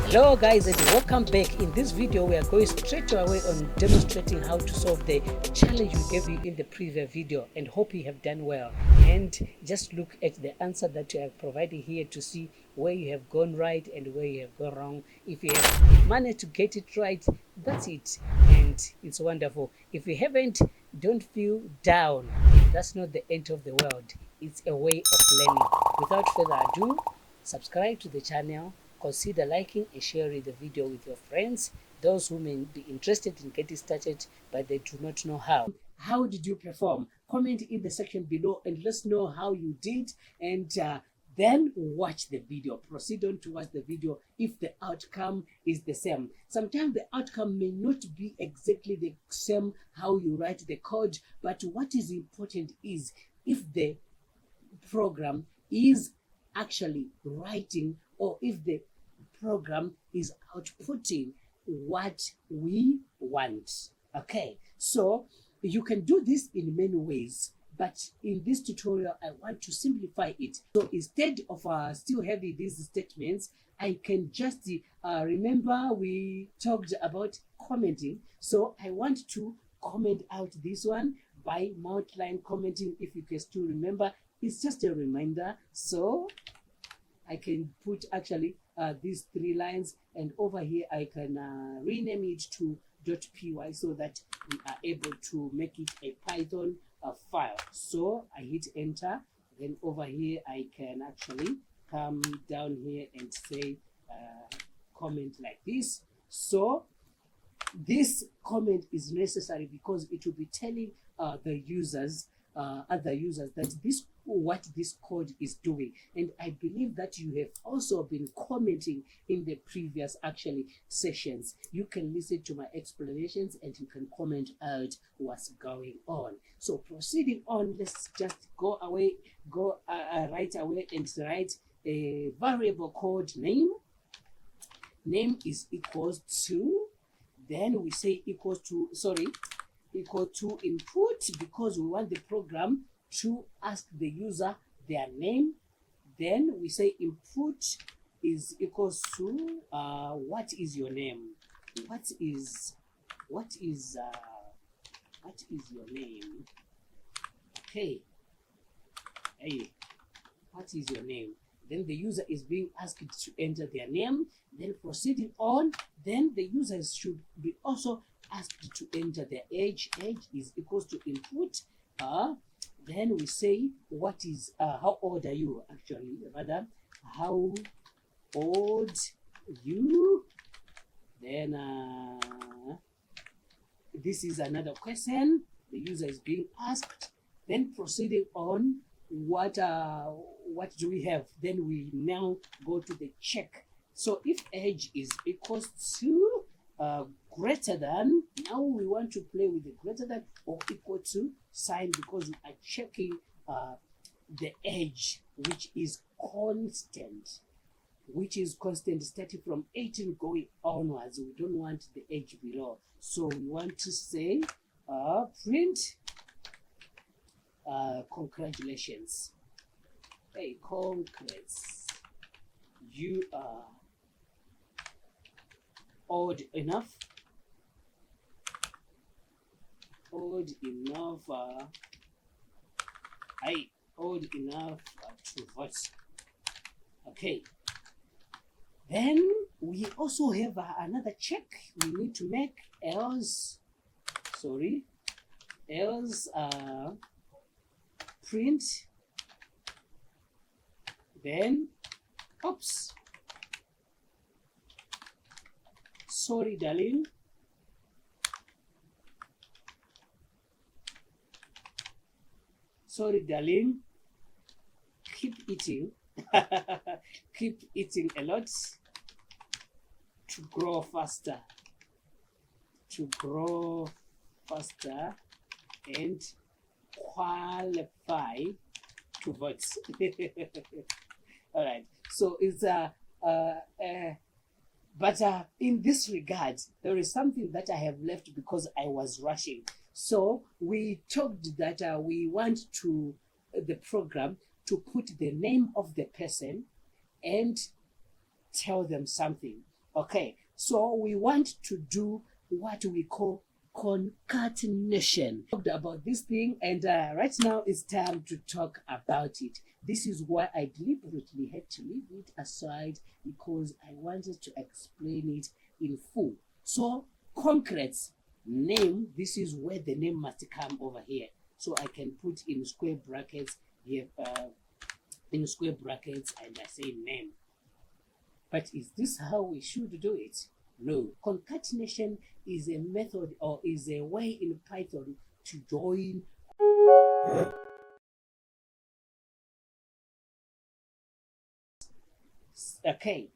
Hello guys and welcome back. In this video we are going straight away on demonstrating how to solve the challenge we gave you in the previous video, and hope you have done well. And just look at the answer that you have provided here to see where you have gone right and where you have gone wrong. If you have managed to get it right, that's it, and it's wonderful. If you haven't, don't feel down. That's not the end of the world. It's a way of learning. Without further ado, subscribe to the channel, consider liking and sharing the video with your friends, those who may be interested in getting started but they do not know how. How did you perform? Comment in the section below and let's know how you did, and then watch the video. Proceed on to watch the video if the outcome is the same. Sometimes the outcome may not be exactly the same how you write the code, but what is important is if the program is actually writing, or if the program is outputting what we want. Okay, so you can do this in many ways, but in this tutorial I want to simplify it. So instead of still having these statements, I can just remember we talked about commenting, so I want to comment out this one by multiplying commenting. If you can still remember, it's just a reminder. So I can put actually these 3 lines, and over here I can rename it to .py so that we are able to make it a Python file. So I hit enter, then over here I can actually come down here and say comment like this. So this comment is necessary because it will be telling the users, other users, that what this code is doing. And I believe that you have also been commenting in the previous actually sessions. You can listen to my explanations and you can comment out what's going on. So proceeding on, let's just go right away and write a variable called name. Name is equals to, then we say equal to input, because we want the program to ask the user their name. Then we say input is equals to what is your name? What is your name? Okay. Hey, what is your name? Then the user is being asked to enter their name. Then proceeding on, then the users should be also asked to enter their age. Age is equals to input. Then we say what is how old are you, actually, rather, how old you. Then this is another question the user is being asked. Then proceeding on, what do we have? Then we now go to the check. So if age is equals to greater than, now we want to play with the greater than or equal to sign, because we are checking the age, which is constant starting from 18 going onwards. We don't want the age below, so we want to say print congratulations. Hey, congrats, you are old enough to vote. Okay, then we also have another check we need to make, else print, then oops, sorry darling, keep eating keep eating a lot to grow faster and qualify to vote. All right, so it's but in this regard, there is something that I have left because I was rushing. So we talked that we want the program to put the name of the person and tell them something. Okay, so we want to do what we call concatenation. We talked about this thing, and right now it's time to talk about it. This is why I deliberately had to leave it aside, because I wanted to explain it in full. So concatenates name, this is where the name must come over here. So I can put in square brackets here, in square brackets, and I say name. But is this how we should do it? No. Concatenation is a method, or is a way in Python to join okay.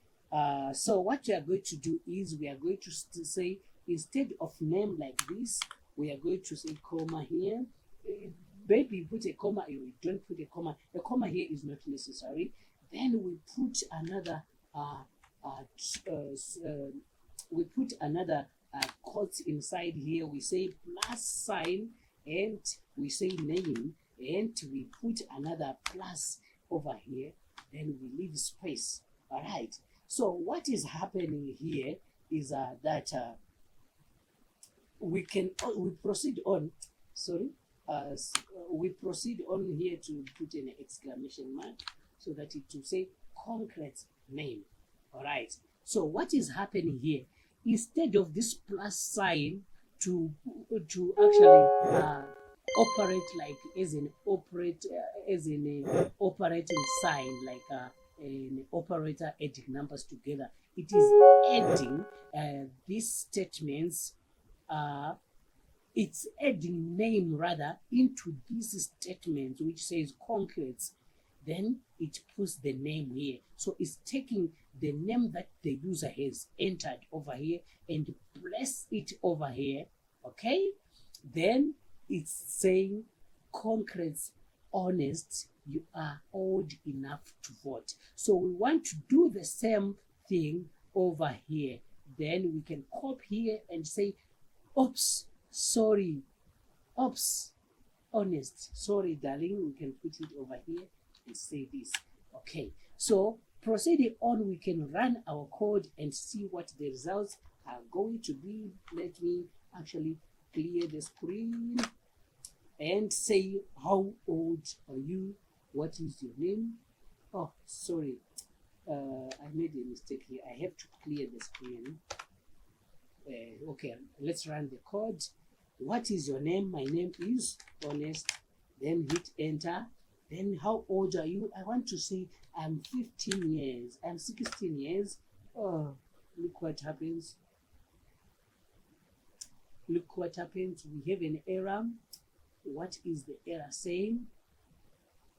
So what we are going to do is we are going to say, instead of name like this, we are going to say comma here. Maybe put a comma, you don't put a comma. A comma here is not necessary. Then we put another quote inside here. We say plus sign, and we say name, and we put another plus over here. Then we leave space. All right. So what is happening here is that we proceed on. Sorry. We proceed on here to put an exclamation mark so that it will say concrete name. All right. So what is happening here? Instead of this plus sign to actually operate like as an operating sign, like an operator adding numbers together, it is adding these statements. It's adding name rather into this statement which says concatenates. Then it puts the name here. So it's taking the name that the user has entered over here and place it over here. Okay. Then it's saying concatenates honest, you are old enough to vote. So we want to do the same thing over here. Then we can copy here and say, oops, sorry, oops, honest, sorry, darling. We can put it over here and say this. Okay, so proceeding on, we can run our code and see what the results are going to be. Let me actually clear the screen and say, how old are you? What is your name? Oh, sorry, I made a mistake here. I have to clear the screen. Okay, let's run the code. What is your name? My name is Honest. Then hit enter. Then how old are you? I want to say I'm 15 years. I'm 16 years. Oh, look what happens. Look what happens. We have an error. What is the error saying?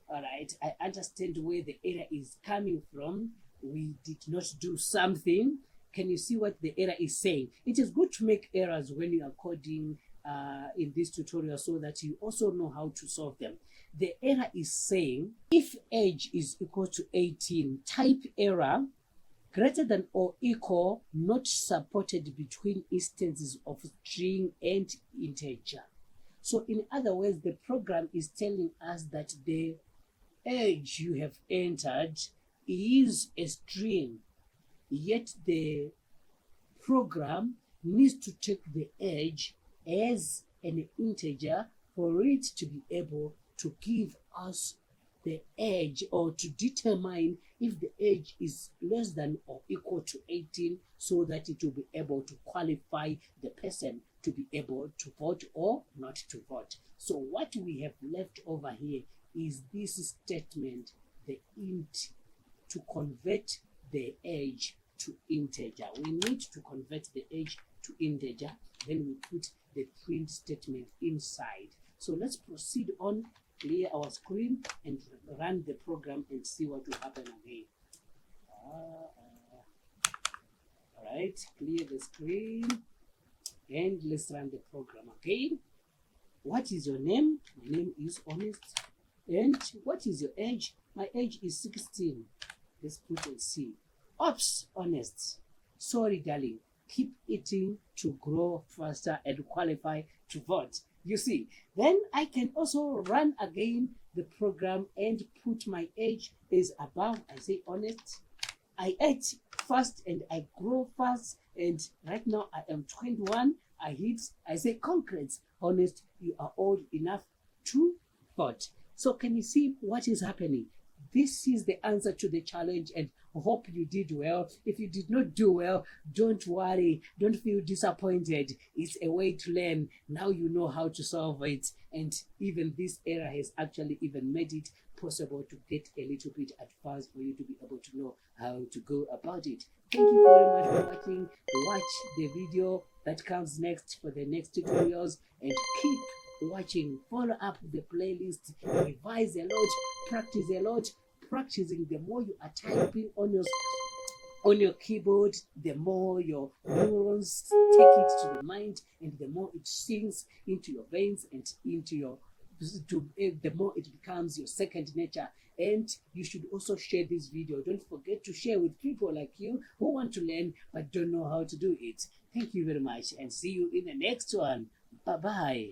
All right, I understand where the error is coming from. We did not do something. Can you see what the error is saying? It is good to make errors when you are coding in this tutorial so that you also know how to solve them. The error is saying, if age is equal to 18, type error, greater than or equal, not supported between instances of string and integer. So in other words, the program is telling us that the age you have entered is a string, yet the program needs to take the age as an integer for it to be able to give us the age, or to determine if the age is less than or equal to 18, so that it will be able to qualify the person to be able to vote or not to vote. So what we have left over here is this statement, the int, to convert the age to integer. We need to convert the age to integer, then we put the print statement inside. So let's proceed on, clear our screen and run the program and see what will happen again. All right, clear the screen and let's run the program again. What is your name? My name is Honest. And what is your age? My age is 16. Let's put a C. Oops, Honest. Sorry, darling. Keep eating to grow faster and qualify to vote. You see, then I can also run again the program and put my age is above. I say Honest. I ate fast and I grow fast. And right now I am 21. I say, congrats, honest, you are old enough to vote. So can you see what is happening? This is the answer to the challenge, and hope you did well. If you did not do well, don't worry, don't feel disappointed. It's a way to learn. Now you know how to solve it, and even this era has actually even made it possible to get a little bit advanced for you to be able to know how to go about it. Thank you very much for watching. Watch the video that comes next for the next tutorials, and keep watching. Follow up the playlist, revise a lot, practice a lot. Practicing, the more you are typing on your keyboard, the more your neurons take it to the mind, and the more it sinks into your veins and into your the more it becomes your second nature. And you should also share this video. Don't forget to share with people like you who want to learn but don't know how to do it. Thank you very much, and see you in the next one. Bye bye.